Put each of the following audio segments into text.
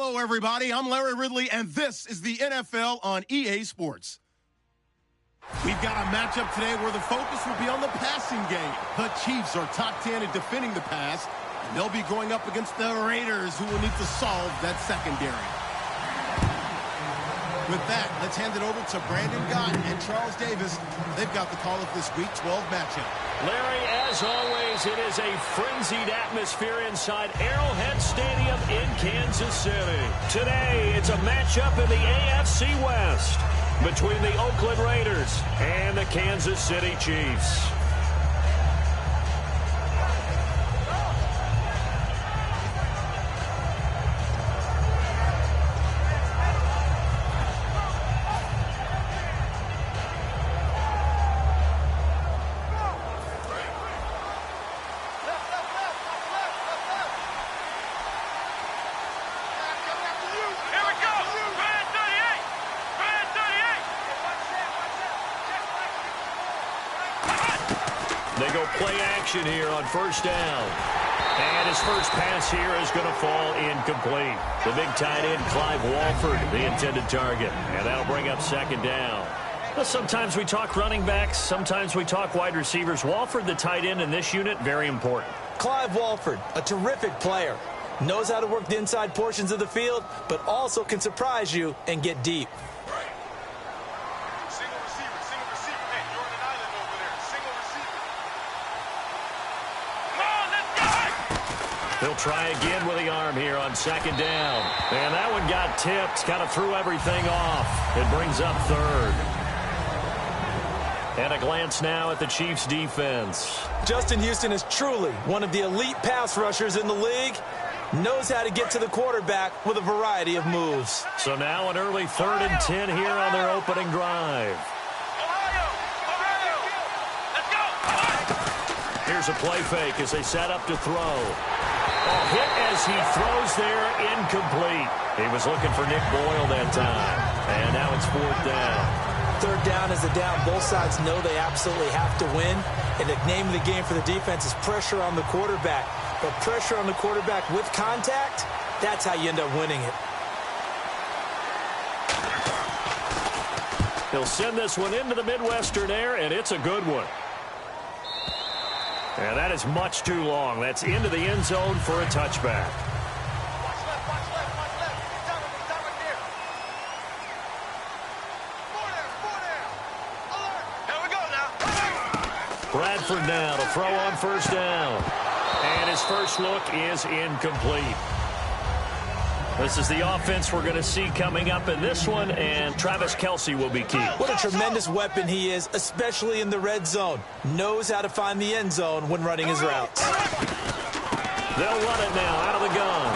Hello, everybody. I'm Larry Ridley, and this is the NFL on EA Sports. We've got a matchup today where the focus will be on the passing game. The Chiefs are top 10 in defending the pass, and they'll be going up against the Raiders, who will need to solve that secondary. With that, let's hand it over to Brandon Gott and Charles Davis. They've got the call of this Week 12 matchup. Larry, as always, it is a frenzied atmosphere inside Arrowhead Stadium in Kansas City. Today, it's a matchup in the AFC West between the Oakland Raiders and the Kansas City Chiefs. They go play action here on first down. And his first pass here is going to fall incomplete. The big tight end, Clive Walford, the intended target. And that'll bring up second down. Well, sometimes we talk running backs. Sometimes we talk wide receivers. Walford, the tight end in this unit, very important. Clive Walford, a terrific player. Knows how to work the inside portions of the field, but also can surprise you and get deep. He'll try again with the arm here on second down. And that one got tipped. Kind of threw everything off. It brings up third. And a glance now at the Chiefs' defense. Justin Houston is truly one of the elite pass rushers in the league. Knows how to get to the quarterback with a variety of moves. So now an early 3rd and 10 here on their opening drive. Here's a play fake as they set up to throw. Hit as he throws there, incomplete. He was looking for Nick Boyle that time. And now it's 4th down. 3rd down is the down. Both sides know they absolutely have to win. And the name of the game for the defense is pressure on the quarterback. But pressure on the quarterback with contact, that's how you end up winning it. He'll send this one into the Midwestern air, and it's a good one. And that is much too long. That's into the end zone for a touchback. Bradford now to throw on first down. And his first look is incomplete. This is the offense we're going to see coming up in this one, and Travis Kelce will be key. What a tremendous weapon he is, especially in the red zone. Knows how to find the end zone when running his routes. They'll run it now out of the gun.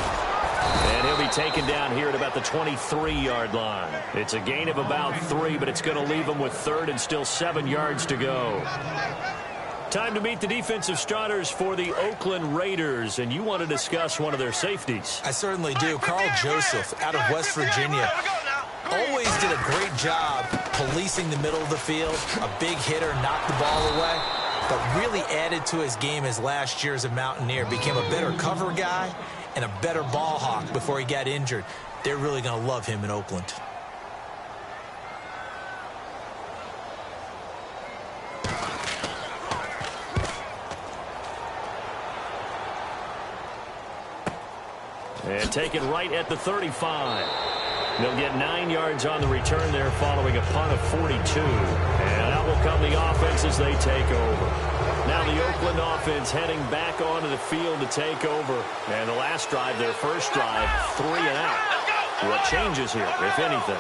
And he'll be taken down here at about the 23-yard line. It's a gain of about 3, but it's going to leave him with 3rd and still 7 yards to go. Time to meet the defensive starters for the Oakland Raiders, and you want to discuss one of their safeties. I certainly do. Carl Joseph out of West Virginia. Always did a great job policing the middle of the field. A big hitter, knocked the ball away, but really added to his game as last year as a Mountaineer. Became a better cover guy and a better ball hawk before he got injured. They're really going to love him in Oakland. And taken right at the 35. They'll get 9 yards on the return there following a punt of 42. And out will come the offense as they take over. Now the Oakland offense heading back onto the field to take over. And the last drive, their first drive, 3 and out. What changes here, if anything?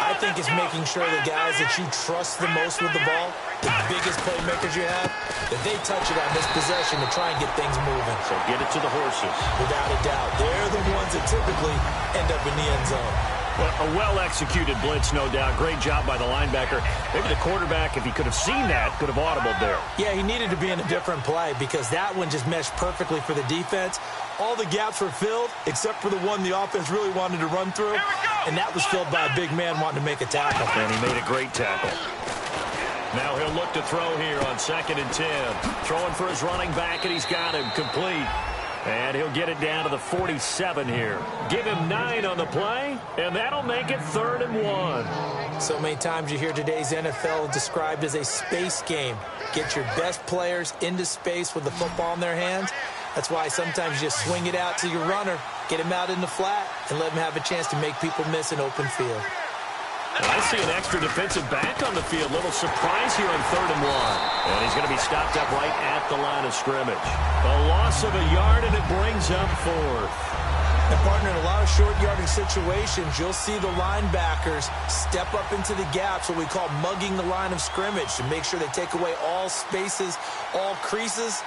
I think it's making sure the guys that you trust the most with the ball, the biggest playmakers you have, that they touch it on this possession to try and get things moving. So get it to the horses. Without a doubt. They're the ones that typically end up in the end zone. Well, a well-executed blitz, no doubt. Great job by the linebacker. Maybe the quarterback, if he could have seen that, could have audibled there. Yeah, he needed to be in a different play because that one just meshed perfectly for the defense. All the gaps were filled except for the one the offense really wanted to run through, and that was filled by a big man wanting to make a tackle. And he made a great tackle. Now he'll look to throw here on 2nd and 10. Throwing for his running back, and he's got him complete. And he'll get it down to the 47 here. Give him 9 on the play, and that'll make it 3rd and 1. So many times you hear today's NFL described as a space game. Get your best players into space with the football in their hands. That's why sometimes you just swing it out to your runner, get him out in the flat, and let him have a chance to make people miss an open field. I see an extra defensive back on the field. Little surprise here on 3rd and 1. And he's going to be stopped up right at the line of scrimmage. A loss of a yard, and it brings up 4th. And, partner, in a lot of short yardage situations, you'll see the linebackers step up into the gaps, what we call mugging the line of scrimmage, to make sure they take away all spaces, all creases.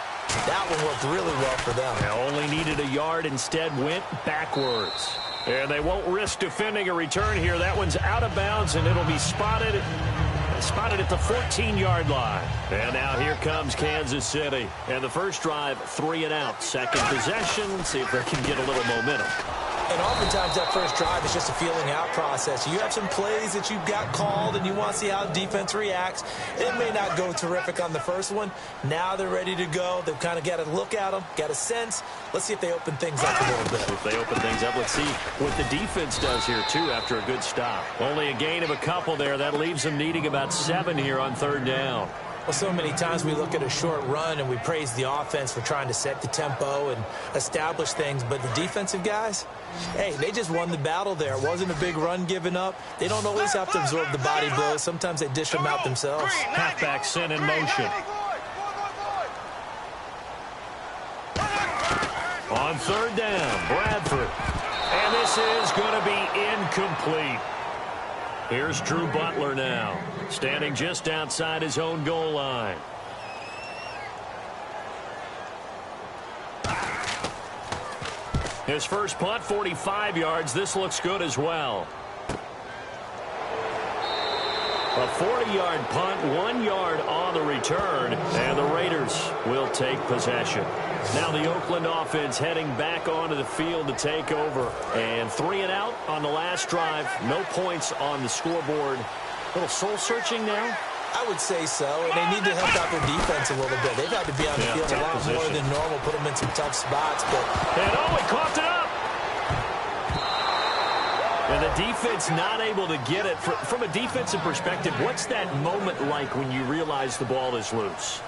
That one worked really well for them. They only needed a yard, instead went backwards. And they won't risk defending a return here. That one's out of bounds, and it'll be spotted at the 14-yard line. And now here comes Kansas City. And the first drive, 3 and out. Second possession. See if they can get a little momentum. And oftentimes that first drive is just a feeling out process. You have some plays that you've got called and you want to see how defense reacts. It may not go terrific on the first one. Now they're ready to go. They've kind of got to look at them, got a sense. Let's see if they open things up a little bit. If they open things up, let's see what the defense does here, too, after a good stop. Only a gain of a couple there. That leaves them needing about 7 here on 3rd down. Well, so many times we look at a short run and we praise the offense for trying to set the tempo and establish things, but the defensive guys, hey, they just won the battle there. It wasn't a big run given up. They don't always have to absorb the body blows. Sometimes they dish them out themselves. Halfback sent in motion. On 3rd down, Bradford. And this is going to be incomplete. Here's Drew Butler now, standing just outside his own goal line. His first punt, 45 yards. This looks good as well. A 40-yard punt, 1 yard on the return, and the Raiders will take possession. Now the Oakland offense heading back onto the field to take over. And 3 and out on the last drive. No points on the scoreboard. A little soul-searching now? I would say so, and they need to help out their defense a little bit. They've had to be on the field a lot more than normal, put them in some tough spots. And he coughed it up! And the defense not able to get it. From a defensive perspective, what's that moment like when you realize the ball is loose?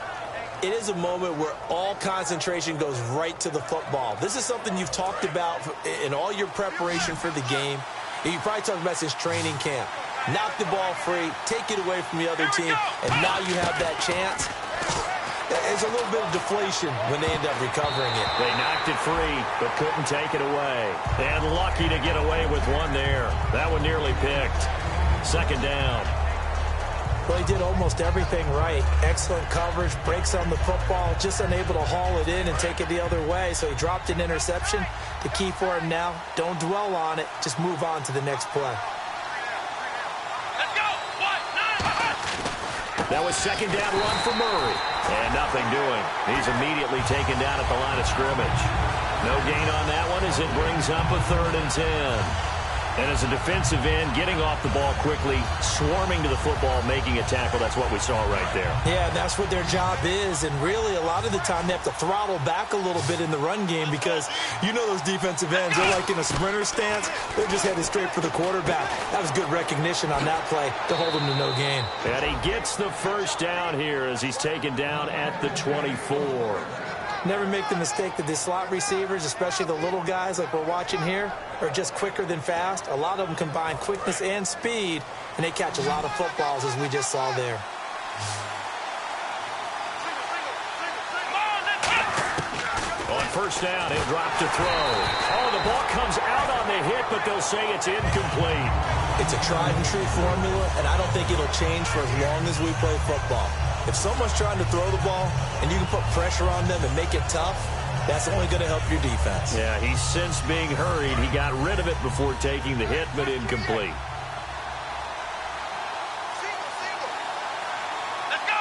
It is a moment where all concentration goes right to the football. This is something you've talked about in all your preparation for the game. And you probably talked about since training camp. Knock the ball free, take it away from the other team, and now you have that chance. There's a little bit of deflation when they end up recovering it. They knocked it free, but couldn't take it away. And lucky to get away with one there. That one nearly picked. 2nd down. Well, he did almost everything right. Excellent coverage, breaks on the football, just unable to haul it in and take it the other way. So he dropped an interception. The key for him now, don't dwell on it. Just move on to the next play. Let's go! That was 2nd down run for Murray. And nothing doing. He's immediately taken down at the line of scrimmage. No gain on that one as it brings up a 3rd and 10. And as a defensive end, getting off the ball quickly, swarming to the football, making a tackle, that's what we saw right there. Yeah, that's what their job is. And really, a lot of the time, they have to throttle back a little bit in the run game because you know those defensive ends, they're like in a sprinter stance. They're just headed straight for the quarterback. That was good recognition on that play to hold him to no gain. And he gets the first down here as he's taken down at the 24. Never make the mistake that the slot receivers, especially the little guys like we're watching here, are just quicker than fast. A lot of them combine quickness and speed, and they catch a lot of footballs, as we just saw there. On 1st down, he'll drop to throw. Oh, the ball comes out on the hit, but they'll say it's incomplete. It's a tried-and-true formula, and I don't think it'll change for as long as we play football. If someone's trying to throw the ball and you can put pressure on them and make it tough, that's only going to help your defense. Yeah, he's since being hurried. He got rid of it before taking the hit, but incomplete. Let's go!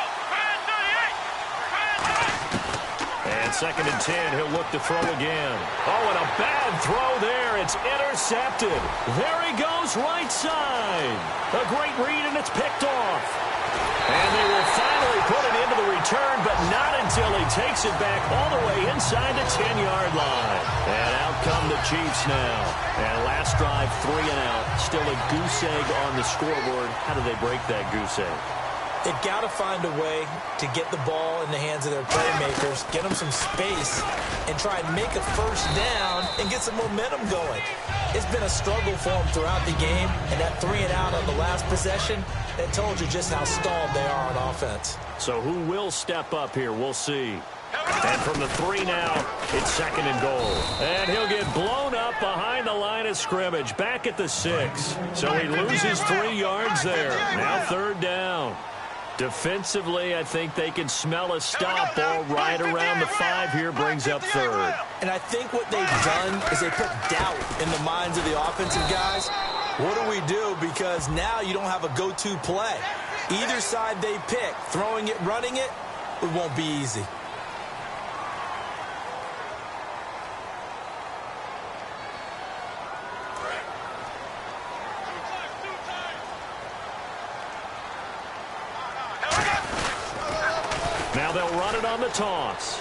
And 2nd and 10, he'll look to throw again. Oh, and a bad throw there. It's intercepted. There he goes, right side. A great read, and it's picked off. And they will finally put it into the return, but not in until he takes it back all the way inside the 10-yard line. And out come the Chiefs now. And last drive, 3 and out. Still a goose egg on the scoreboard. How do they break that goose egg? They've got to find a way to get the ball in the hands of their playmakers, get them some space, and try and make a first down and get some momentum going. It's been a struggle for them throughout the game, and that 3 and out on the last possession, that told you just how stalled they are on offense. So who will step up here? We'll see. And from the 3 now, it's 2nd and goal. And he'll get blown up behind the line of scrimmage, back at the 6. So he loses 3 yards there. Now 3rd down. Defensively, I think they can smell a stop ball right around the 5 here, brings up 3rd. And I think what they've done is they put doubt in the minds of the offensive guys. What do we do? Because now you don't have a go-to play. Either side they pick, throwing it, running it, it won't be easy. Now they'll run it on the toss.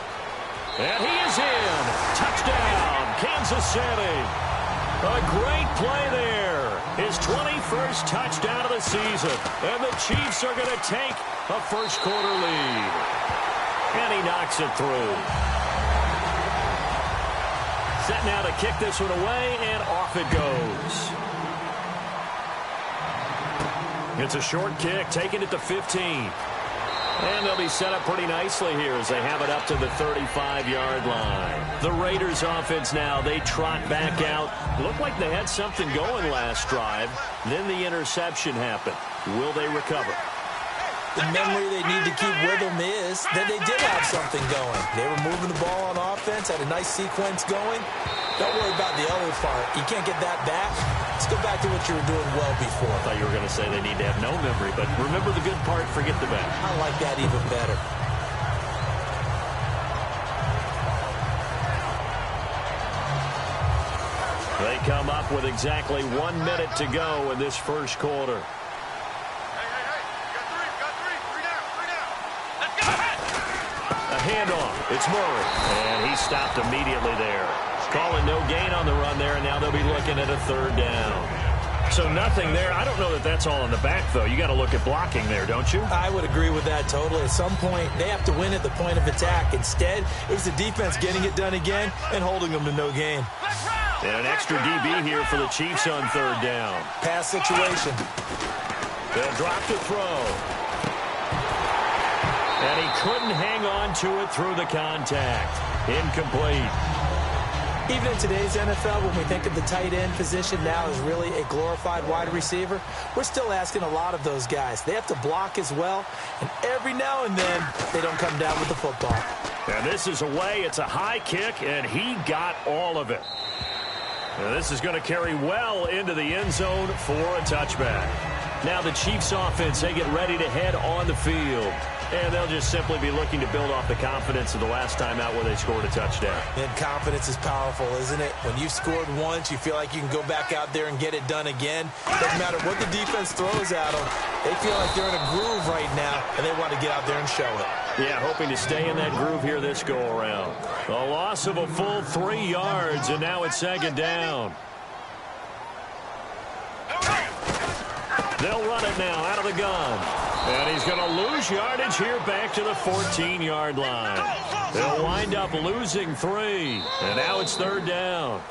And he is in. Touchdown, Kansas City. A great play there. His 21st touchdown of the season. And the Chiefs are going to take a first-quarter lead. And he knocks it through. Set now to kick this one away, and off it goes. It's a short kick, taking it to 15. And they'll be set up pretty nicely here as they have it up to the 35-yard line. The Raiders offense now, they trot back out. Looked like they had something going last drive. Then the interception happened. Will they recover? The memory they need to keep with them is that they did have something going. They were moving the ball on offense, had a nice sequence going. Don't worry about the other part. You can't get that back. Let's go back to what you were doing well before. I thought you were going to say they need to have no memory, but remember the good part, forget the bad. I like that even better. They come up with exactly 1 minute to go in this first quarter. Handoff. It's Murray. And he stopped immediately there. Calling no gain on the run there, and now they'll be looking at a 3rd down. So nothing there. I don't know that that's all in the back, though. You got to look at blocking there, don't you? I would agree with that totally. At some point, they have to win at the point of attack. Instead, it was the defense getting it done again and holding them to no gain. And an extra DB here for the Chiefs on 3rd down. Pass situation. They'll drop to throw. And he couldn't hang on to it through the contact. Incomplete. Even in today's NFL, when we think of the tight end position now as really a glorified wide receiver, we're still asking a lot of those guys. They have to block as well, and every now and then, they don't come down with the football. And this is away. It's a high kick, and he got all of it. And this is going to carry well into the end zone for a touchback. Now the Chiefs offense, they get ready to head on the field. And they'll just simply be looking to build off the confidence of the last time out where they scored a touchdown. And confidence is powerful, isn't it? When you've scored once, you feel like you can go back out there and get it done again. Doesn't matter what the defense throws at them. They feel like they're in a groove right now, and they want to get out there and show it. Yeah, hoping to stay in that groove here this go-around. A loss of a full 3 yards, and now it's 2nd down. They'll run it now out of the gun. And he's going to lose yardage here back to the 14-yard line. They'll wind up losing 3. And now it's 3rd down.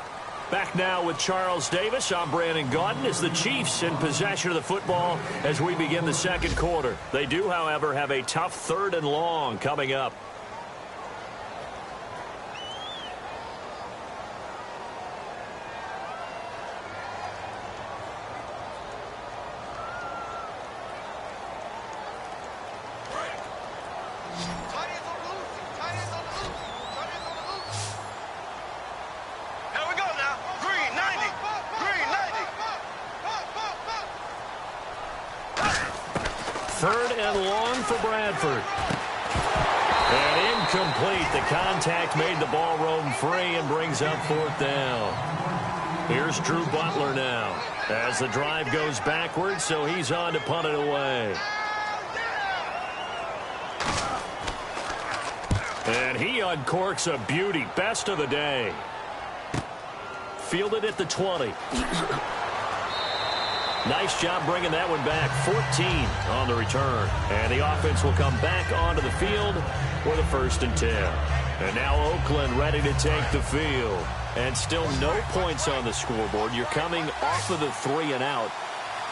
Back now with Charles Davis. I'm Brandon Gaudin as the Chiefs in possession of the football as we begin the 2nd quarter. They do, however, have a tough 3rd and long coming up. And incomplete. The contact made the ball roam free and brings up 4th down. Here's Drew Butler now as the drive goes backwards, so he's on to punt it away. And he uncorks a beauty. Best of the day. Fielded at the 20. Nice job bringing that one back. 14 on the return. And the offense will come back onto the field for the 1st and 10. And now Oakland ready to take the field. And still no points on the scoreboard. You're coming off of the 3 and out.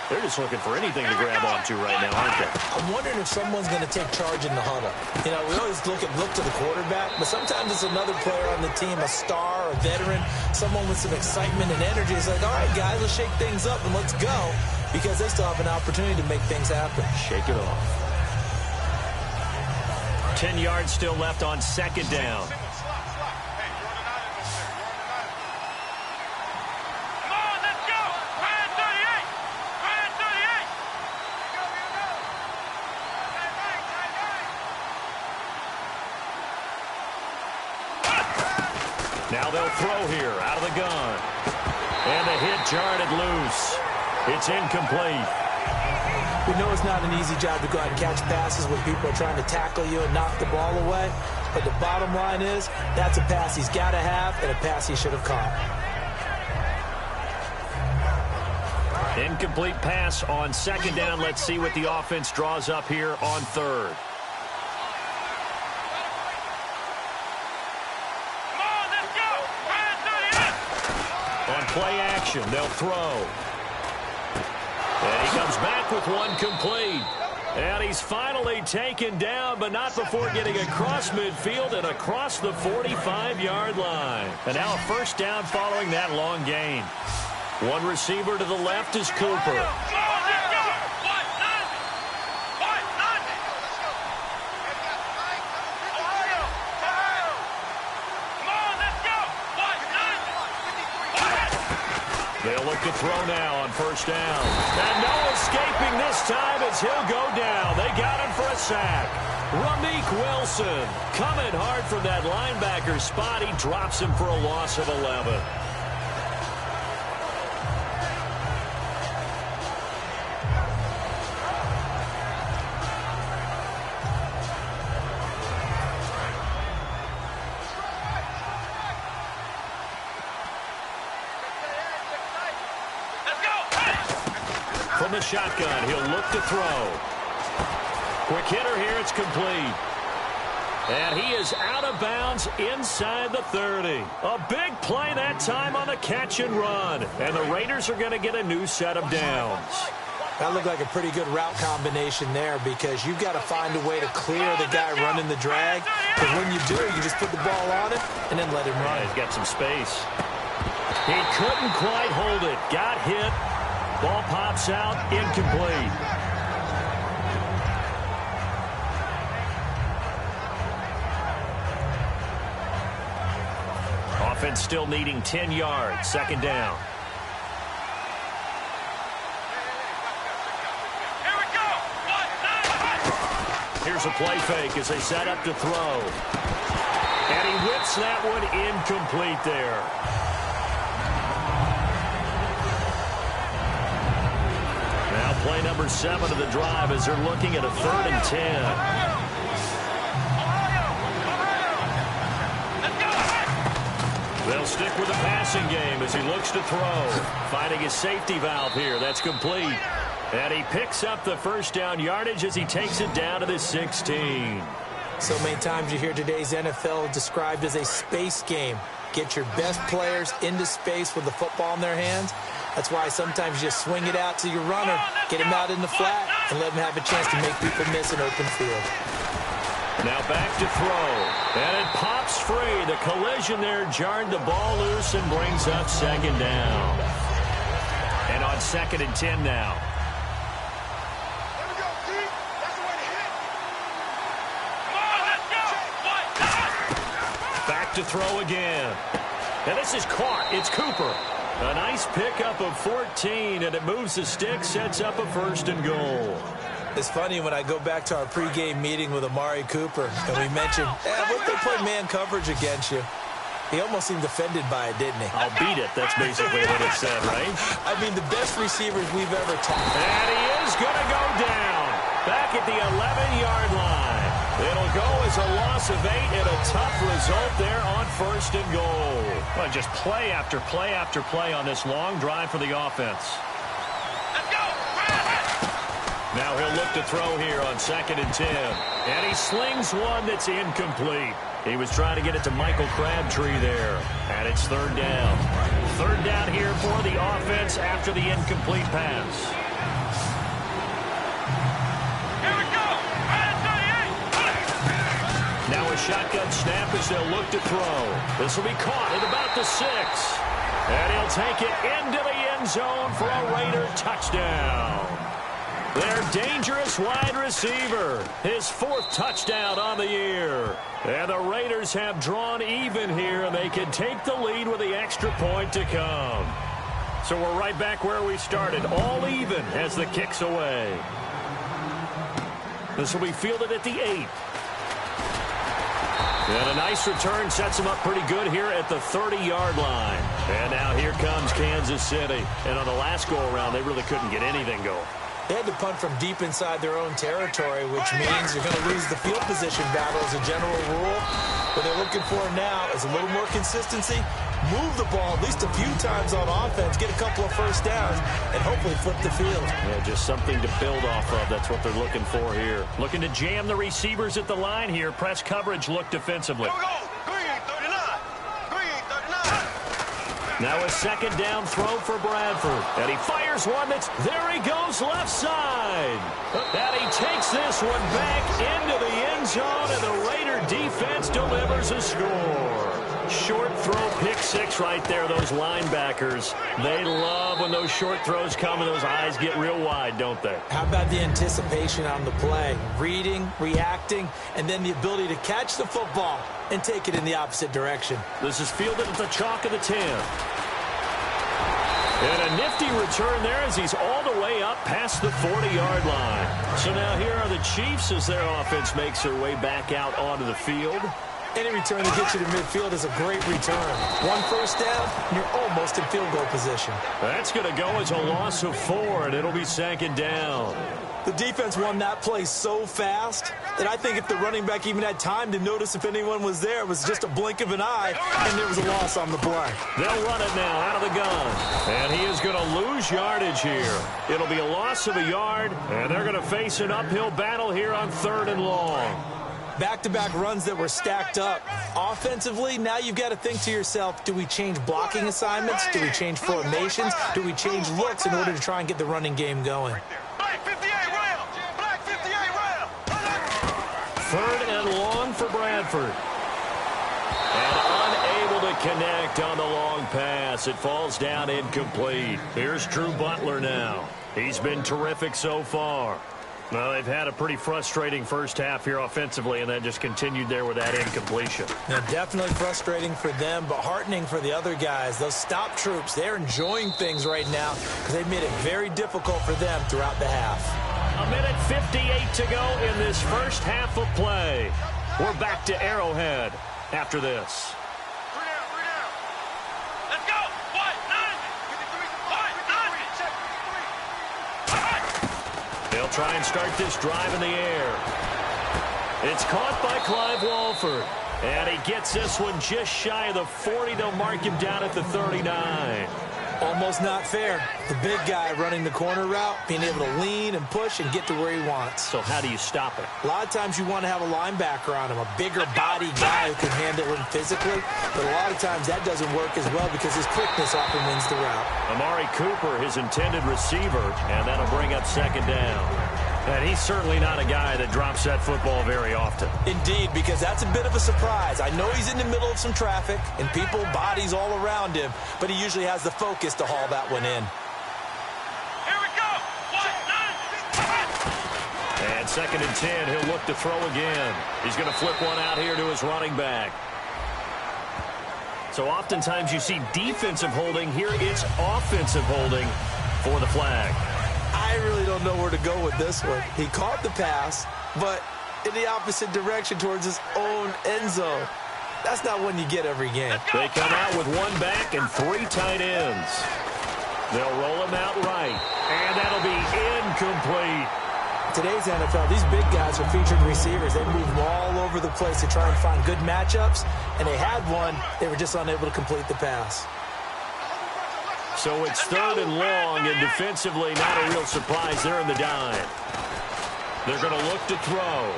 They're just looking for anything to grab onto right now, aren't they? I'm wondering if someone's going to take charge in the huddle. You know, we always look to the quarterback, but sometimes it's another player on the team, a star, a veteran, someone with some excitement and energy. It's like, all right, guys, let's shake things up and let's go, because they still have an opportunity to make things happen. Shake it off. 10 yards still left on 2nd down. Now they'll throw here out of the gun. And the hit jarred it loose. It's incomplete. We know it's not an easy job to go out and catch passes when people are trying to tackle you and knock the ball away. But the bottom line is, that's a pass he's got to have and a pass he should have caught. Incomplete pass on 2nd down. Let's see what the offense draws up here on 3rd. Play action. They'll throw. And he comes back with one complete. And he's finally taken down, but not before getting across midfield and across the 45-yard line. And now a 1st down following that long gain. One receiver to the left is Cooper. They'll look to throw now on 1st down. And no escaping this time as he'll go down. They got him for a sack. Ramik Wilson coming hard from that linebacker spot. He drops him for a loss of 11. From the shotgun, he'll look to throw. Quick hitter here, it's complete. And he is out of bounds inside the 30. A big play that time on the catch and run. And the Raiders are going to get a new set of downs. That looked like a pretty good route combination there, because you've got to find a way to clear the guy running the drag. Because when you do, you just put the ball on it and then let him run. Yeah, he's got some space. He couldn't quite hold it. Got hit. Ball pops out, incomplete. Offense still needing 10 yards, 2nd down. Here we go. Here's a play fake as they set up to throw. And he whips that one incomplete there. Play number 7 of the drive as they're looking at a 3rd and 10. They'll stick with the passing game as he looks to throw. Finding his safety valve here. That's complete. And he picks up the 1st down yardage as he takes it down to the 16. So many times you hear today's NFL described as a space game. Get your best players into space with the football in their hands. That's why sometimes you just swing it out to your runner, get him out in the flat, and let him have a chance to make people miss an open field. Now back to throw. And it pops free. The collision there jarred the ball loose and brings up 2nd down. And on 2nd and 10 now. Back to throw again. And this is caught. It's Cooper. A nice pickup of 14, and it moves the stick, sets up a 1st and goal. It's funny when I go back to our pregame meeting with Amari Cooper, and we mentioned, what if they play man coverage against you? He almost seemed offended by it, didn't he? I'll beat it. That's basically what it said, right? I mean, the best receivers we've ever taught. And he is going to go down. Back at the 11-yard line. It'll go as goes a loss of 8 and a tough result there on 1st and goal. Well, just play after play after play on this long drive for the offense. Let's go! Now he'll look to throw here on 2nd and 10. And he slings one that's incomplete. He was trying to get it to Michael Crabtree there. And it's 3rd down. 3rd down here for the offense after the incomplete pass. Now a shotgun snap as they'll look to throw. This will be caught at about the 6. And he'll take it into the end zone for a Raider touchdown. Their dangerous wide receiver. His 4th touchdown on the year. And the Raiders have drawn even here, and they can take the lead with the extra point to come. So we're right back where we started, all even as the kick's away. This will be fielded at the 8. And a nice return sets him up pretty good here at the 30-yard line. And now here comes Kansas City. And on the last go-around, they really couldn't get anything going. They had to punt from deep inside their own territory, which means you're going to lose the field position battle as a general rule. What they're looking for now is a little more consistency, move the ball at least a few times on offense, get a couple of first downs, and hopefully flip the field. Yeah, just something to build off of. That's what they're looking for here. Looking to jam the receivers at the line here. Press coverage look defensively. Go, go! Green 39! Green 39! Now a 2nd down throw for Bradford. And he fires one that's, there he goes, left side. And he takes this one back into the end zone, and the Raider defense delivers a score. Short throw, pick 6 right there. Those linebackers, they love when those short throws come and those eyes get real wide, don't they? How about the anticipation on the play? Reading, reacting, and then the ability to catch the football and take it in the opposite direction. This is fielded at the chalk of the 10. And a nifty return there as he's all the way up past the 40-yard line. So now here are the Chiefs as their offense makes their way back out onto the field. Any return that gets you to midfield is a great return. 1 first down, and you're almost in field goal position. That's going to go as a loss of 4, and it'll be 2nd down. The defense won that play so fast that I think if the running back even had time to notice if anyone was there, it was just a blink of an eye, and there was a loss on the play. They'll run it now out of the gun. And he is going to lose yardage here. It'll be a loss of a yard, and they're going to face an uphill battle here on 3rd and long. Back-to-back runs that were stacked up. Offensively, now you've got to think to yourself, do we change blocking assignments? Do we change formations? Do we change looks in order to try and get the running game going? Black 58 round! Black 58 round! 3rd and long for Bradford. And unable to connect on the long pass. It falls down incomplete. Here's Drew Butler now. He's been terrific so far. Well, they've had a pretty frustrating first half here offensively, and then just continued there with that incompletion. Yeah, definitely frustrating for them, but heartening for the other guys. Those stop troops, they're enjoying things right now because they've made it very difficult for them throughout the half. A minute 58 to go in this first half of play. We're back to Arrowhead after this. 3 down, 3 down. Let's go! White, 9! 53, white, 9! They'll try and start this drive in the air. It's caught by Clive Walford. And he gets this one just shy of the 40. They'll mark him down at the 39. Almost not fair. The big guy running the corner route, being able to lean and push and get to where he wants. So how do you stop it? A lot of times you want to have a linebacker on him, a bigger body guy who can handle him physically. But a lot of times that doesn't work as well because his quickness often wins the route. Amari Cooper, his intended receiver, and that'll bring up 2nd down. And he's certainly not a guy that drops that football very often. Indeed, because that's a bit of a surprise. I know he's in the middle of some traffic and people, bodies all around him, but he usually has the focus to haul that one in. Here we go! White, 9! And 2nd and 10, he'll look to throw again. He's going to flip one out here to his running back. So oftentimes you see defensive holding. Here it's offensive holding for the flag. I really don't know where to go with this one. He caught the pass, but in the opposite direction towards his own end zone. That's not one you get every game. They come out with 1 back and 3 tight ends. They'll roll him out right, and that'll be incomplete. Today's NFL, these big guys are featured receivers. They move all over the place to try and find good matchups, and they had one. They were just unable to complete the pass. So it's 3rd and long, and defensively not a real surprise. They're in the dime. They're going to look to throw.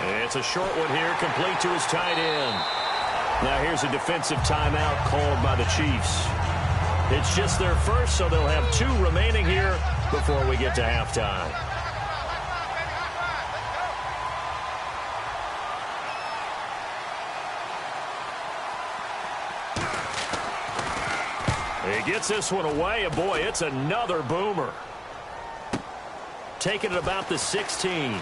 And it's a short one here, complete to his tight end. Now here's a defensive timeout called by the Chiefs. It's just their first, so they'll have 2 remaining here before we get to halftime. He gets this one away, and boy, it's another boomer. Taking it about the 16.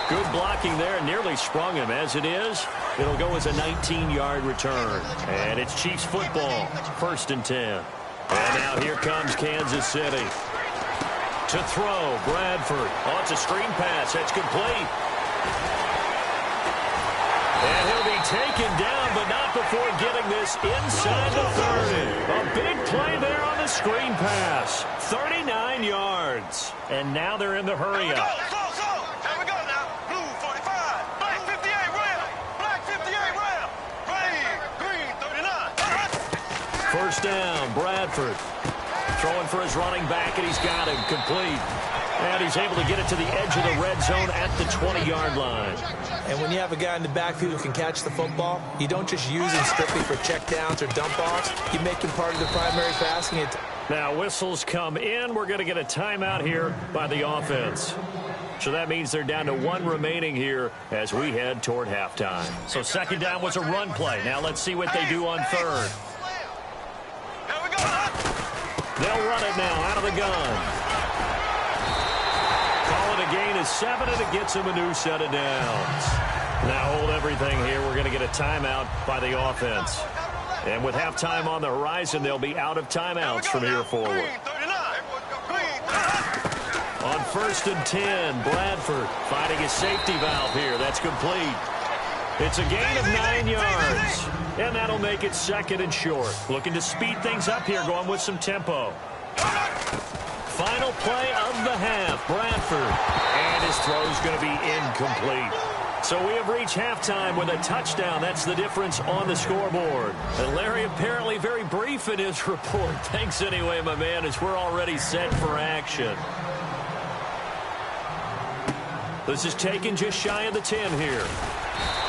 Good blocking there, nearly sprung him. As it is, it'll go as a 19-yard return. And it's Chiefs football, 1st and 10. And now here comes Kansas City. To throw, Bradford. Oh, it's a screen pass. That's complete. And he'll be taken down, but not before getting this inside the 30. A big play there on the screen pass. 39 yards. And now they're in the hurry up. Here we go now. Blue 45. Black 58 round. Black 58 round. Green 39. 1st down, Bradford. Throwing for his running back, and he's got him complete. And he's able to get it to the edge of the red zone at the 20-yard line. And when you have a guy in the backfield who can catch the football, you don't just use him strictly for checkdowns or dump-offs. You make him part of the primary passing attack. Now whistles come in. We're going to get a timeout here by the offense. So that means they're down to 1 remaining here as we head toward halftime. So 2nd down was a run play. Now let's see what they do on 3rd. Here we go. They'll run it now out of the gun. Call it a gain of 7, and it gets him a new set of downs. Now hold everything here. We're going to get a timeout by the offense. And with halftime on the horizon, they'll be out of timeouts from here forward. On 1st and 10, Bradford finding his safety valve here. That's complete. It's a gain of 9 yards. And that'll make it 2nd and short. Looking to speed things up here, going with some tempo. Final play of the half, Bradford. And his throw's going to be incomplete. So we have reached halftime with a touchdown. That's the difference on the scoreboard. And Larry apparently very brief in his report. Thanks anyway, my man, as we're already set for action. This is taken just shy of the 10 here.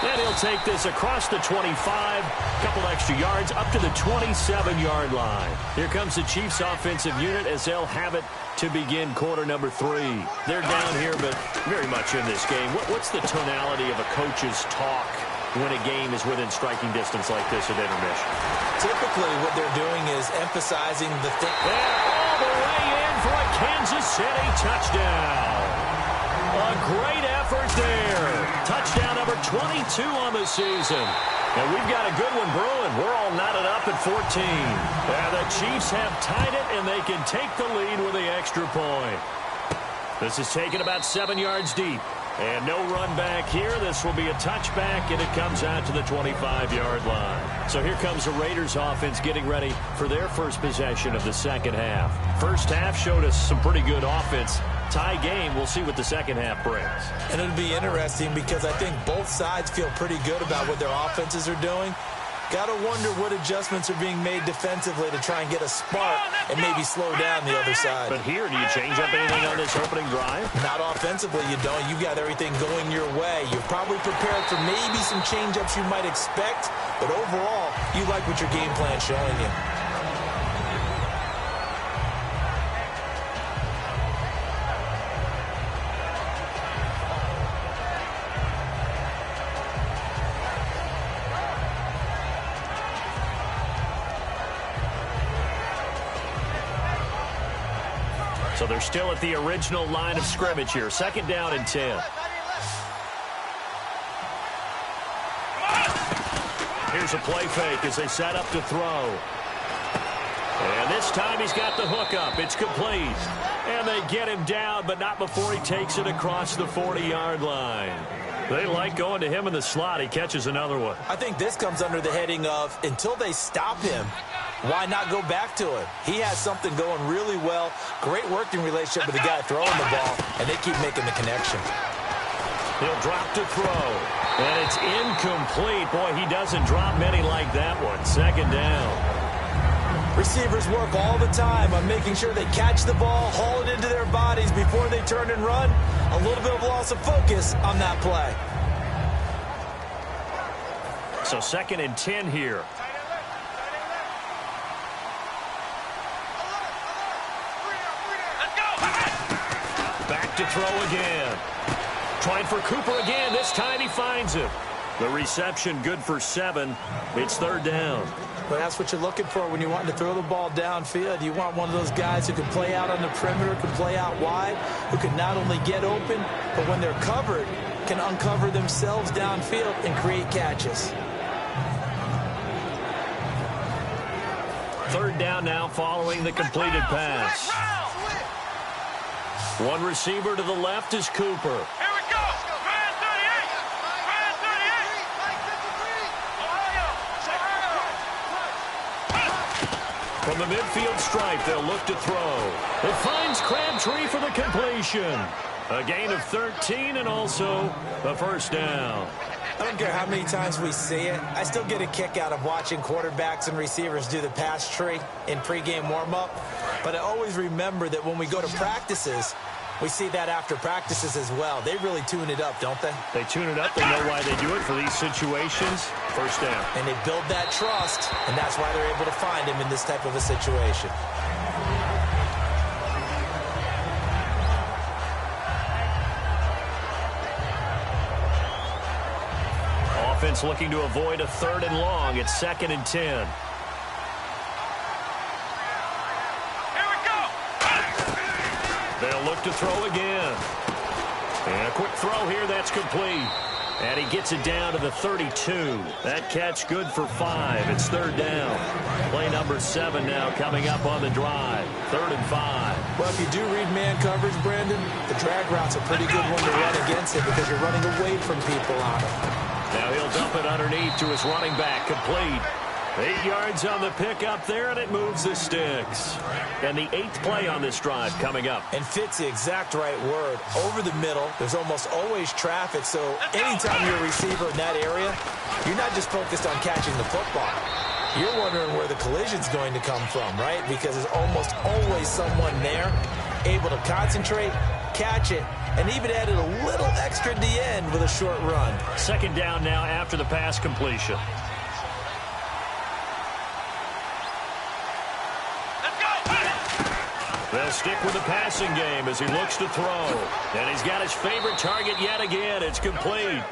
And he'll take this across the 25, a couple extra yards, up to the 27-yard line. Here comes the Chiefs offensive unit as they'll have it to begin quarter number 3. They're down here, but very much in this game. What's the tonality of a coach's talk when a game is within striking distance like this at intermission? Typically, what they're doing is emphasizing the thing. And all the way in for a Kansas City touchdown. A great effort there. Touchdown number 22 on the season. And we've got a good one brewing. We're all knotted up at 14. And the Chiefs have tied it, and they can take the lead with the extra point. This is taken about 7 yards deep. And no run back here. This will be a touchback, and it comes out to the 25-yard line. So here comes the Raiders offense getting ready for their first possession of the second half. First half showed us some pretty good offense. Tie game. We'll see what the second half brings. And it'll be interesting because I think both sides feel pretty good about what their offenses are doing. Got to wonder what adjustments are being made defensively to try and get a spark and maybe slow down the other side. But here, do you change up anything on this opening drive? Not offensively, you don't. You got everything going your way. You're probably prepared for maybe some change-ups you might expect, but overall, you like what your game plan's showing you. So they're still at the original line of scrimmage here. 2nd down and 10. Here's a play fake as they set up to throw. And this time he's got the hook up. It's complete. And they get him down, but not before he takes it across the 40-yard line. They like going to him in the slot. He catches another one. I think this comes under the heading of until they stop him, Why not go back to it? He has something going really well. Great working relationship with the guy throwing the ball, and they keep making the connection. He'll drop to throw, and it's incomplete. Boy, he doesn't drop many like that one. Second down. Receivers work all the time on making sure they catch the ball, haul it into their bodies before they turn and run. A little bit of loss of focus on that play. So 2nd and 10 here. Back to throw again. Trying for Cooper again. This time he finds it. The reception good for 7. It's 3rd down. But that's what you're looking for when you want to throw the ball downfield. You want one of those guys who can play out on the perimeter, can play out wide, who can not only get open, but when they're covered, can uncover themselves downfield and create catches. 3rd down now following the completed pass. One receiver to the left is Cooper. From the midfield stripe, they'll look to throw. It finds Crabtree for the completion. A gain of 13 and also a 1st down. I don't care how many times we see it. I still get a kick out of watching quarterbacks and receivers do the pass tree in pregame warm-up. But I always remember that when we go to practices, we see that after practices as well. They really tune it up, don't they? They tune it up. They know why they do it for these situations. 1st down. And they build that trust, and that's why they're able to find him in this type of a situation. Offense looking to avoid a 3rd and long. It's 2nd and 10. They'll look to throw again. And a quick throw here. That's complete. And he gets it down to the 32. That catch good for 5. It's 3rd down. Play number 7 now coming up on the drive. 3rd and 5. Well, if you do read man coverage, Brandon, the drag route's a pretty good one to run against it because you're running away from people on it. Now he'll dump it underneath to his running back. Complete. 8 yards on the pickup there, and it moves the sticks. And the 8th play on this drive coming up. And fits the exact right word. Over the middle, there's almost always traffic, so anytime you're a receiver in that area, you're not just focused on catching the football. You're wondering where the collision's going to come from, right? Because there's almost always someone there able to concentrate, catch it, and even added a little extra at the end with a short run. 2nd down now after the pass completion. They'll stick with the passing game as he looks to throw. And he's got his favorite target yet again. It's complete.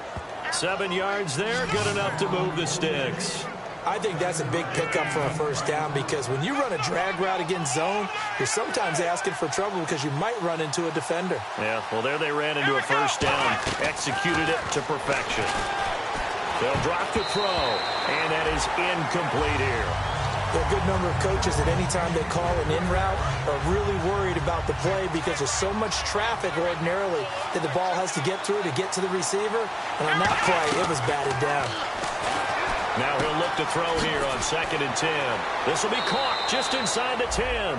7 yards there, good enough to move the sticks. I think that's a big pickup for a 1st down because when you run a drag route against zone, you're sometimes asking for trouble because you might run into a defender. Yeah, well, there they ran into a 1st down. Executed it to perfection. They'll drop to throw, and that is incomplete here. There are a good number of coaches that any time they call an in route are really worried about the play because there's so much traffic ordinarily that the ball has to get through to get to the receiver. And on that play, it was batted down. Now he'll look to throw here on 2nd and 10. This will be caught just inside the 10.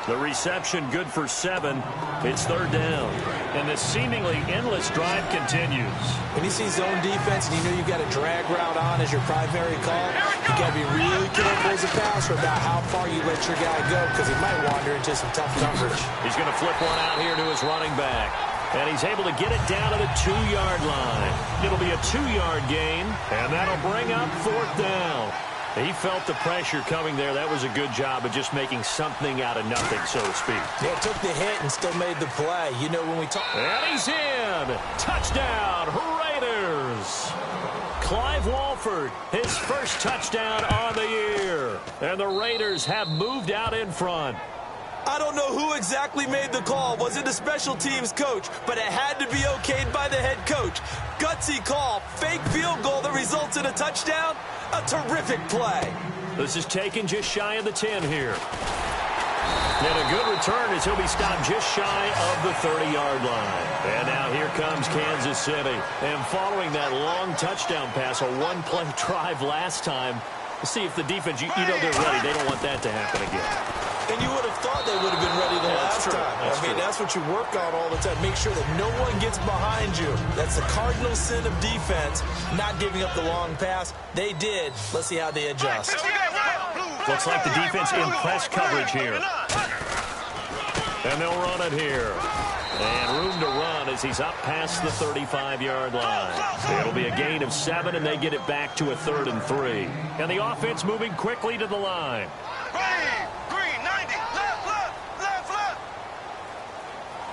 The reception good for 7. It's 3rd down. And the seemingly endless drive continues. When you see zone defense and you know you've got a drag route on as your primary call, you got to be really careful as a passer about how far you let your guy go because he might wander into some tough coverage. He's going to flip one out here to his running back. And he's able to get it down to the 2-yard line. It'll be a 2-yard gain, and that'll bring up 4th down. He felt the pressure coming there. That was a good job of just making something out of nothing, so to speak. Yeah, took the hit and still made the play. You know, when we talk... And he's in! Touchdown, Raiders! Clive Walford, his first touchdown on the year. And the Raiders have moved out in front. I don't know who exactly made the call. Was it the special teams coach? But it had to be okayed by the head coach. Gutsy call. Fake field goal that results in a touchdown. A terrific play. This is taken just shy of the 10 here. And a good return as he'll be stopped just shy of the 30-yard line. And now here comes Kansas City. And following that long touchdown pass, a one-play drive last time, See if the defense, you know they're ready. They don't want that to happen again. And you would have thought they would have been ready the last time. That's what you work on all the time. Make sure that no one gets behind you. That's the cardinal sin of defense, not giving up the long pass. They did. Let's see how they adjust. Looks like the defense in press coverage here. And they'll run it here. And room to run as he's up past the 35-yard line. It'll be a gain of 7, and they get it back to a 3rd and 3. And the offense moving quickly to the line. Green, 90, left, left, left, left.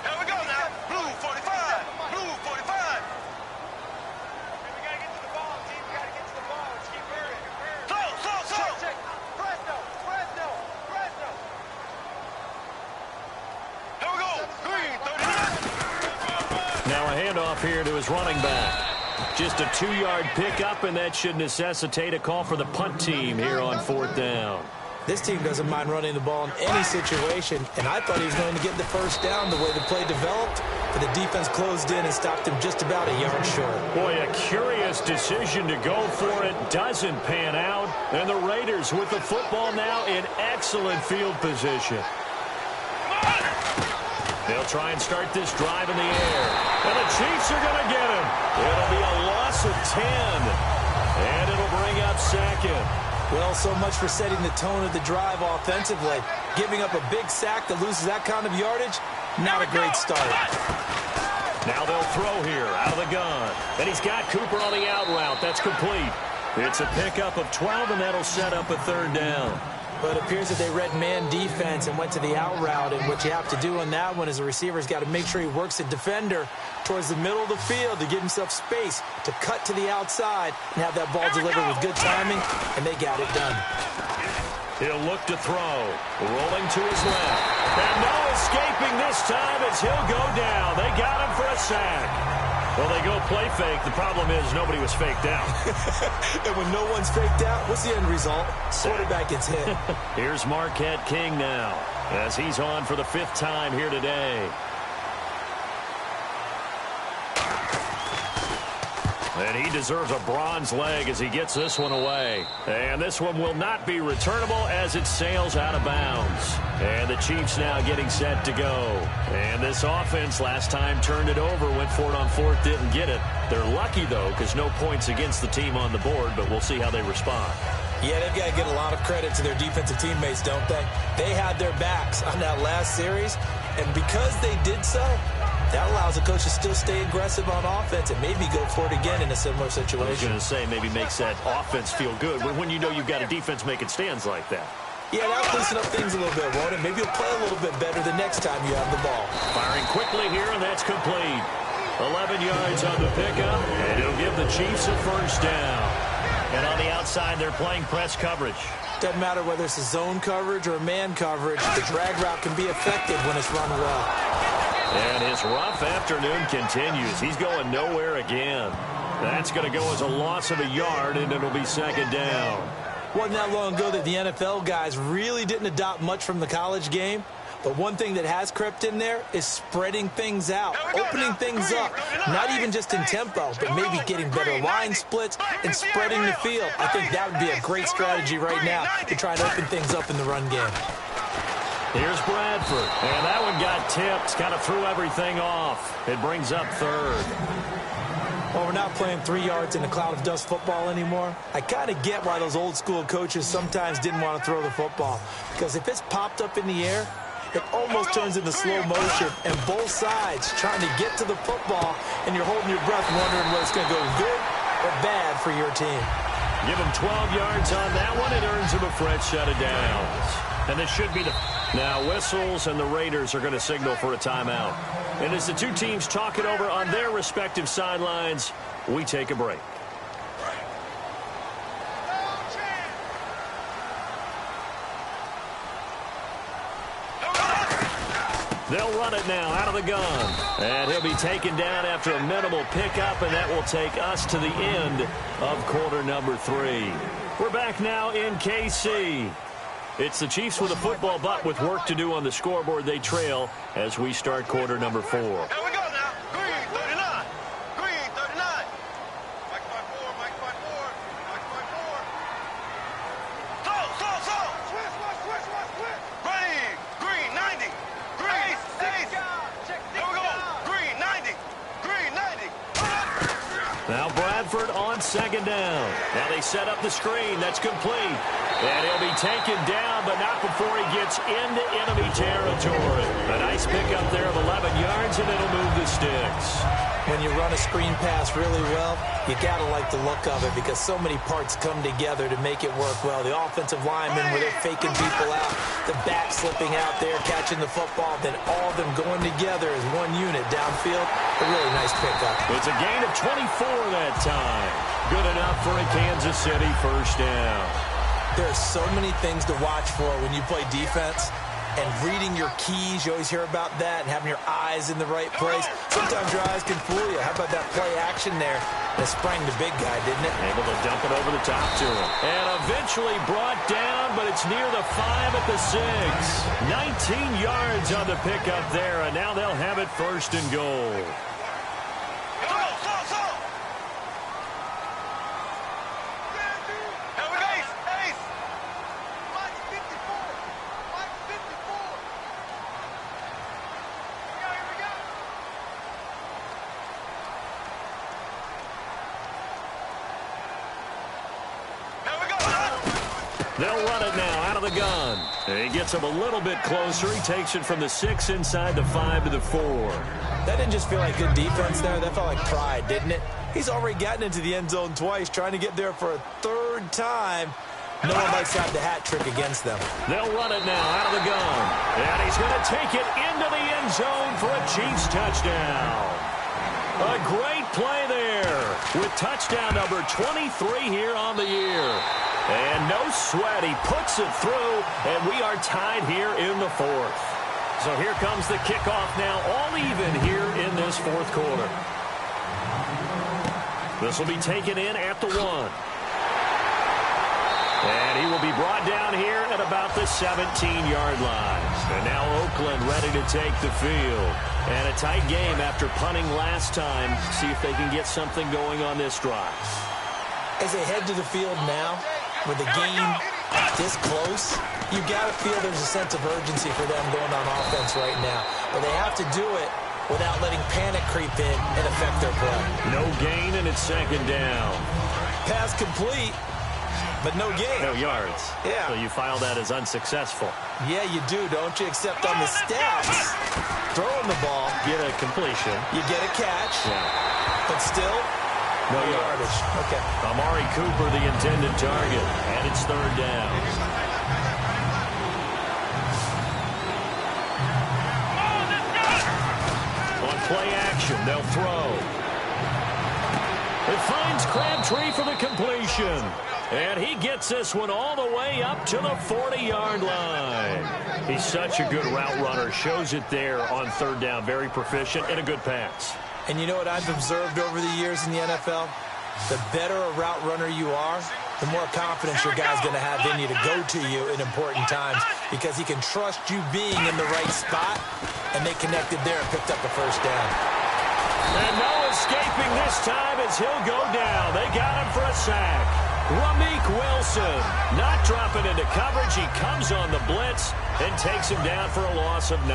Here we go now. Blue, 45, blue, 45. We got to get to the ball, team. We got to get to the ball. Let's keep hurrying. Slow. Presto. Here we go. Green, 39. Now a handoff here to his running back. Just a 2-yard pickup, and that should necessitate a call for the punt team here on 4th down. This team doesn't mind running the ball in any situation, and I thought he was going to get the first down the way the play developed, but the defense closed in and stopped him just about a yard short. Boy, a curious decision to go for it. Doesn't pan out, and the Raiders with the football now in excellent field position. They'll try and start this drive in the air, and the Chiefs are going to get him. It'll be a loss of 10, and it'll bring up 2nd. Well, so much for setting the tone of the drive offensively. Giving up a big sack that loses that kind of yardage, not a great start. Now they'll throw here out of the gun. And he's got Cooper on the out route. That's complete. It's a pickup of 12, and that'll set up a 3rd down. But it appears that they read man defense and went to the out route, and what you have to do on that one is the receiver's got to make sure he works the defender towards the middle of the field to give himself space to cut to the outside and have that ball delivered with good timing, and they got it done. He'll look to throw. Rolling to his left. And no escaping this time as he'll go down. They got him for a sack. Well, they go play fake. The problem is nobody was faked out. And when no one's faked out, what's the end result? Quarterback gets hit. Here's Marquette King now as he's on for the 5th time here today. And he deserves a bronze leg as he gets this one away. And this one will not be returnable as it sails out of bounds. And the Chiefs now getting set to go. And this offense last time turned it over, went for it on 4th, didn't get it. They're lucky, though, because no points against the team on the board, but we'll see how they respond. Yeah, they've got to get a lot of credit to their defensive teammates, don't they? They had their backs on that last series, and because they did so, that allows the coach to still stay aggressive on offense and maybe go for it again in a similar situation. I was going to say maybe makes that offense feel good when you know you've got a defense making stands like that. Yeah, that'll loosen up things a little bit, won't it? Maybe you'll play a little bit better the next time you have the ball. Firing quickly here, and that's complete. 11 yards on the pickup, and it'll give the Chiefs a 1st down. And on the outside, they're playing press coverage. Doesn't matter whether it's a zone coverage or a man coverage. The drag route can be effective when it's run well. And his rough afternoon continues. He's going nowhere again. That's going to go as a loss of a yard, and it'll be 2nd down. Wasn't that long ago that the NFL guys really didn't adopt much from the college game. But one thing that has crept in there is spreading things out, opening things up, not even just in tempo, but maybe getting better line splits and spreading the field. I think that would be a great strategy right now to try and open things up in the run game. Here's Bradford, and that one got tipped, kind of threw everything off. It brings up 3rd. Well, we're not playing 3 yards in a cloud of dust football anymore. I kind of get why those old school coaches sometimes didn't want to throw the football, because if it's popped up in the air, it almost turns into slow motion, and both sides trying to get to the football, and you're holding your breath wondering whether it's going to go good or bad for your team. Give him 12 yards on that one. It earns him a fresh set of downs. And this should be the... Now whistles, and the Raiders are going to signal for a timeout. And as the two teams talk it over on their respective sidelines, we take a break. They'll run it now out of the gun. And he'll be taken down after a minimal pickup, and that will take us to the end of quarter number 3. We're back now in KC. It's the Chiefs with a football, but with work to do on the scoreboard. They trail as we start quarter number 4. Here we go now. Green, 39. Green, 39. Mike by 4, Mike by 4, Mike by 4. Now Bradford on second down. Now they set up the screen. That's complete. And he'll be taken down, but not before he gets into enemy territory. A nice pickup there of 11 yards, and it'll move the sticks. When you run a screen pass really well, you got to like the look of it because so many parts come together to make it work well. The offensive linemen, where they're faking people out, the back slipping out there, catching the football, then all of them going together as one unit downfield. A really nice pickup. It's a gain of 24 that time. Good enough for a Kansas City first down. There are so many things to watch for when you play defense. And reading your keys, you always hear about that, and having your eyes in the right place. Sometimes your eyes can fool you. How about that play action there? That sprang the big guy, didn't it? Able to dump it over the top to him. And eventually brought down, but it's near the 5 at the 6. 19 yards on the pickup there, and now they'll have it first and goal. They'll run it now out of the gun. He gets him a little bit closer. He takes it from the 6 inside the 5 to the 4. That didn't just feel like good defense there. That felt like pride, didn't it? He's already gotten into the end zone twice, trying to get there for a third time. No one likes to have the hat trick against them. They'll run it now out of the gun. And he's going to take it into the end zone for a Chiefs touchdown. A great play there with touchdown number 23 here on the year. And no sweat, he puts it through, and we are tied here in the 4th. So here comes the kickoff now, all even here in this 4th quarter. This will be taken in at the 1. And he will be brought down here at about the 17-yard line. And now Oakland ready to take the field. And a tight game after punting last time. See if they can get something going on this drive. As they head to the field now, with the game this close, you got to feel there's a sense of urgency for them going on offense right now. But they have to do it without letting panic creep in and affect their play. No gain, and it's second down. Pass complete, but no gain. No yards. Yeah. So you file that as unsuccessful. Yeah, you do, don't you? Except on the stats, throwing the ball, Get a completion. you get a catch, Yeah. but still, no yardage. Okay. Amari Cooper, the intended target, and it's third down. On play action, they'll throw. It finds Crabtree for the completion. And he gets this one all the way up to the 40-yard line. He's such a good route runner. Shows it there on third down. Very proficient and a good pass. And you know what I've observed over the years in the NFL? The better a route runner you are, the more confidence your guy's going to have in you to go to you in important times because he can trust you being in the right spot, and they connected there and picked up the first down. And no escaping this time as he'll go down. They got him for a sack. Rameek Wilson not dropping into coverage. He comes on the blitz and takes him down for a loss of 9.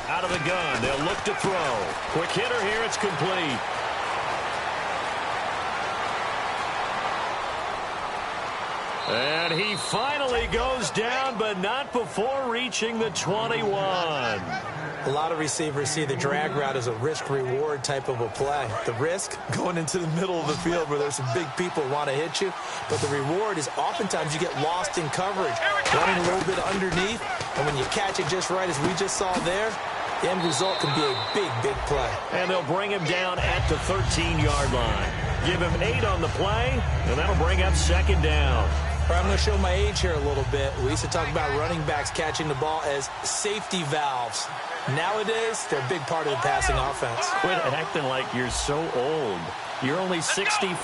Out of the gun, they'll look to throw. Quick hitter here, it's complete. And he finally goes down, but not before reaching the 21. A lot of receivers see the drag route as a risk-reward type of a play. The risk, going into the middle of the field where there's some big people who want to hit you. But the reward is oftentimes you get lost in coverage, running a little bit underneath. And when you catch it just right, as we just saw there, the end result can be a big, big play. And they'll bring him down at the 13-yard line. Give him 8 on the play, and that'll bring up second down. I'm going to show my age here a little bit. We used to talk about running backs catching the ball as safety valves. Nowadays, they're a big part of the passing offense. Quit acting like you're so old. You're only 65.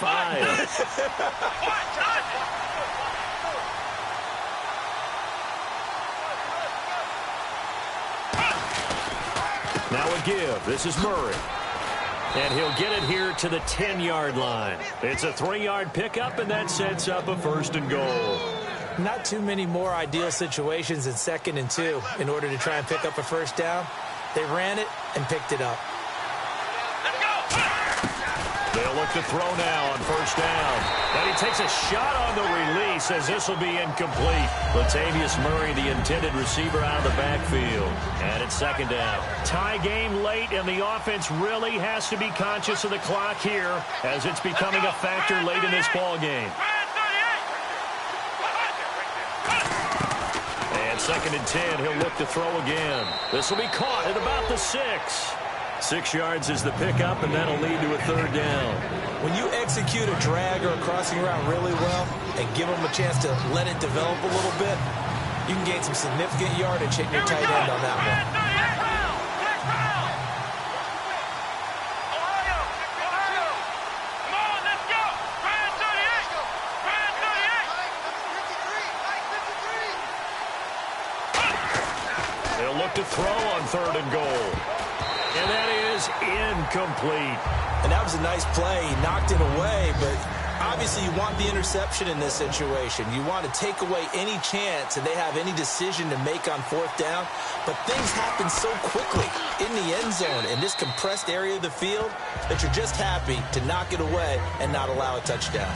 Now a give. This is Murray. And he'll get it here to the 10-yard line. It's a 3-yard pickup, and that sets up a 1st and goal. Not too many more ideal situations in 2nd and 2 in order to try and pick up a 1st down. They ran it and picked it up. They'll look to throw now on 1st down. And he takes a shot on the release as this will be incomplete. Latavius Murray, the intended receiver, out of the backfield. And it's 2nd down. Tie game late, and the offense really has to be conscious of the clock here as it's becoming a factor late in this ball game. And 2nd and 10, he'll look to throw again. This will be caught at about the 6. 6 yards is the pickup, and that'll lead to a 3rd down. When you execute a drag or a crossing route really well and give them a chance to let it develop a little bit, you can gain some significant yardage hitting your tight end on that one. They'll look to throw on 3rd and goal. And that is incomplete. And that was a nice play. He knocked it away, but obviously you want the interception in this situation. You want to take away any chance that they have any decision to make on 4th down. But things happen so quickly in the end zone in this compressed area of the field that you're just happy to knock it away and not allow a touchdown.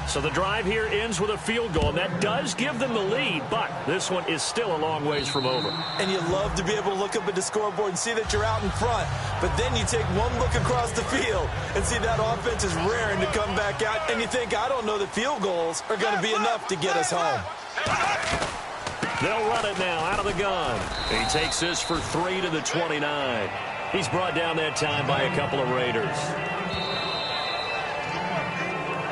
So the drive here ends with a field goal, and that does give them the lead, but this one is still a long ways from over. And you love to be able to look up at the scoreboard and see that you're out in front, but then you take one look across the field and see that offense is raring to come back out, and you think, I don't know that field goals are going to be enough to get us home. They'll run it now out of the gun. He takes this for 3 to the 29. He's brought down that time by a couple of Raiders.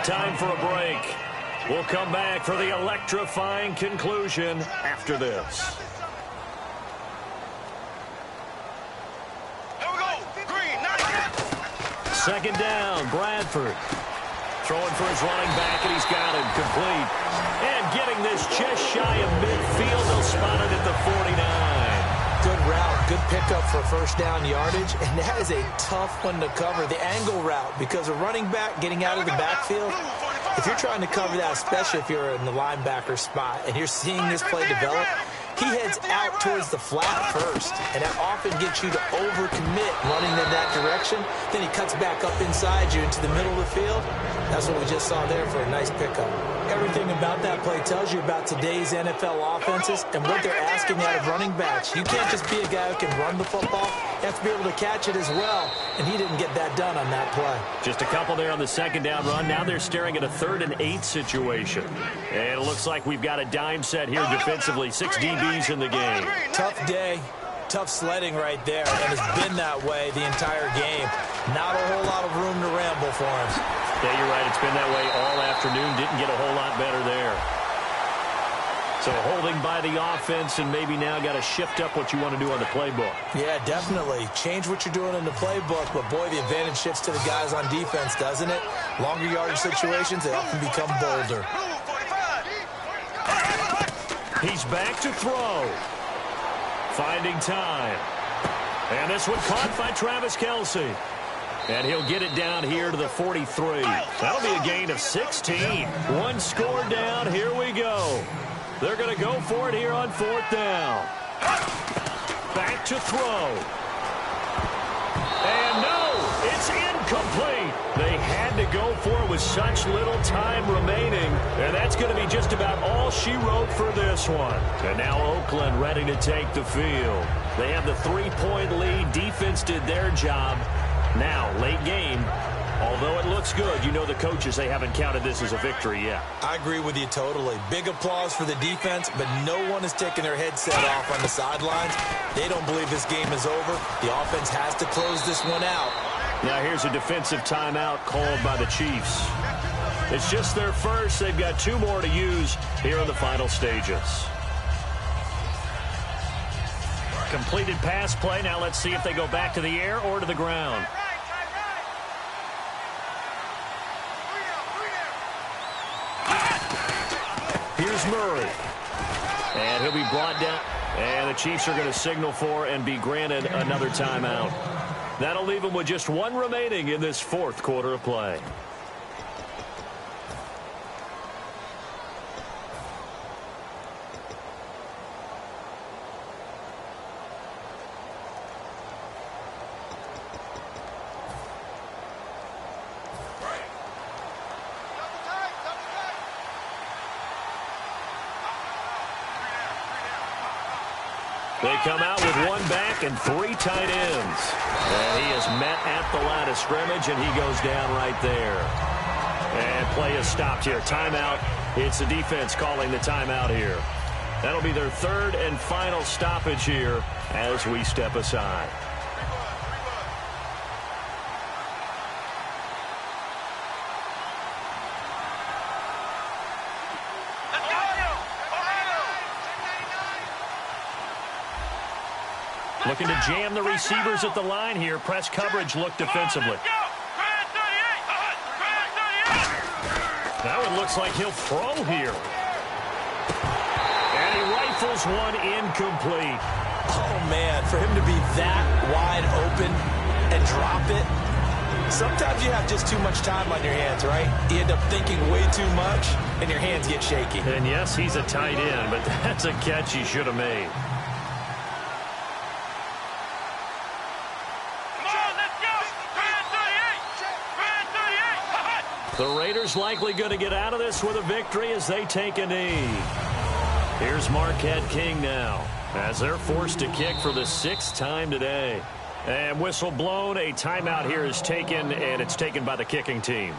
Time for a break. We'll come back for the electrifying conclusion after this. Here we go. Green, 90. 2nd down, Bradford. Throwing for his running back, and he's got him complete. And getting this just shy of midfield. They'll spot it at the 49. Good route, good pickup for 1st down yardage, and that is a tough one to cover, the angle route, because a running back getting out of the backfield, if you're trying to cover that, especially if you're in the linebacker spot, and you're seeing this play develop, he heads out towards the flat first, and that often gets you to overcommit running in that direction. Then he cuts back up inside you into the middle of the field. That's what we just saw there for a nice pickup. Everything about that play tells you about today's NFL offenses and what they're asking out of running backs. You can't just be a guy who can run the football. You have to be able to catch it as well, and he didn't get that done on that play. Just a couple there on the 2nd down run. Now they're staring at a 3rd and 8 situation. And it looks like we've got a dime set here defensively. 6 DBs in the game. Tough day, tough sledding right there, and it's been that way the entire game. Not a whole lot of room to ramble for him. Yeah, you're right. It's been that way all afternoon. Didn't get a whole lot better there. So holding by the offense, and maybe now got to shift up what you want to do on the playbook. Yeah, definitely. Change what you're doing in the playbook, but boy, the advantage shifts to the guys on defense, doesn't it? Longer yardage situations, they often become bolder. He's back to throw. Finding time. And this one caught by Travis Kelce. And he'll get it down here to the 43. That'll be a gain of 16. One score down. Here we go. They're going to go for it here on 4th down. Back to throw. And no, it's incomplete. They had to go for it with such little time remaining. And that's going to be just about all she wrote for this one. And now Oakland ready to take the field. They have the 3-point lead. Defense did their job. Now, late game, although it looks good, you know the coaches, they haven't counted this as a victory yet. I agree with you totally. Big applause for the defense, but no one is taking their headset off on the sidelines. They don't believe this game is over. The offense has to close this one out. Now here's a defensive timeout called by the Chiefs. It's just their first. They've got 2 more to use here in the final stages. Completed pass play. Now let's see if they go back to the air or to the ground. Here's Murray. And he'll be brought down. And the Chiefs are going to signal for and be granted another timeout. That'll leave them with just one remaining in this fourth quarter of play. They come out with one back and three tight ends. And he is met at the line of scrimmage, and he goes down right there. And play is stopped here. Timeout. It's the defense calling the timeout here. That'll be their third and final stoppage here as we step aside. Looking to jam the receivers at the line here. Press coverage look defensively. That one looks like he'll throw here. And he rifles one incomplete. Oh, man, for him to be that wide open and drop it. Sometimes you have just too much time on your hands, right? You end up thinking way too much, and your hands get shaky. And yes, he's a tight end, but that's a catch he should have made. The Raiders likely going to get out of this with a victory as they take a knee. Here's Marquette King now as they're forced to kick for the sixth time today. And whistle blown, a timeout here is taken, and it's taken by the kicking team.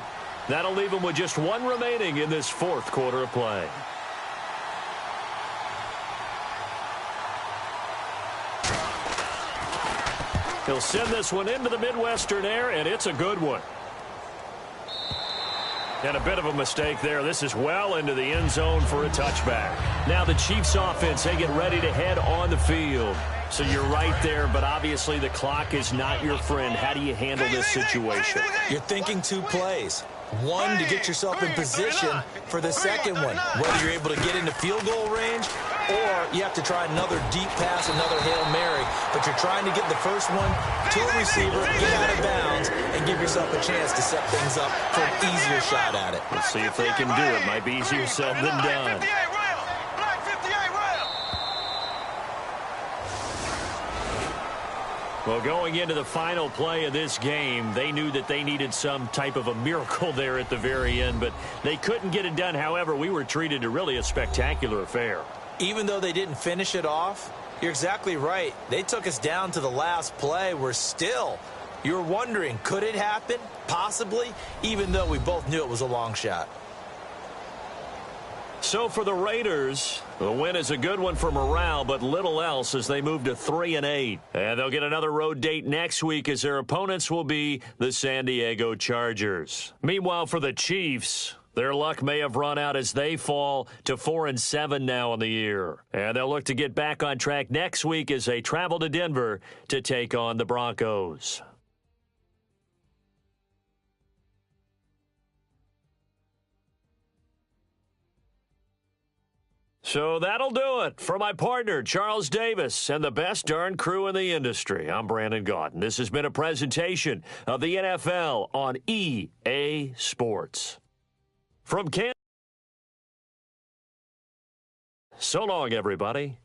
That'll leave them with just one remaining in this fourth quarter of play. He'll send this one into the Midwestern air, and it's a good one. And a bit of a mistake there. This is well into the end zone for a touchback. Now the Chiefs offense, they get ready to head on the field. So you're right there, but obviously the clock is not your friend. How do you handle this situation? You're thinking two plays. One, to get yourself in position for the second one, whether you're able to get into field goal range or you have to try another deep pass, another Hail Mary, but you're trying to get the first one to a receiver, get out of bounds, and give yourself a chance to set things up for an easier shot at it. Let's see if they can do it. Might be easier said than done. Well, going into the final play of this game, they knew that they needed some type of a miracle there at the very end, but they couldn't get it done. However, we were treated to really a spectacular affair. Even though they didn't finish it off, you're exactly right. They took us down to the last play. We're still, you're wondering, could it happen? Possibly, even though we both knew it was a long shot. So for the Raiders, the win is a good one for morale, but little else as they move to 3-8. And they'll get another road date next week as their opponents will be the San Diego Chargers. Meanwhile, for the Chiefs, their luck may have run out as they fall to 4-7 now in the year. And they'll look to get back on track next week as they travel to Denver to take on the Broncos. So that'll do it for my partner, Charles Davis, and the best darn crew in the industry. I'm Brandon Gaudin. This has been a presentation of the NFL on EA Sports. From Kansas. So long, everybody.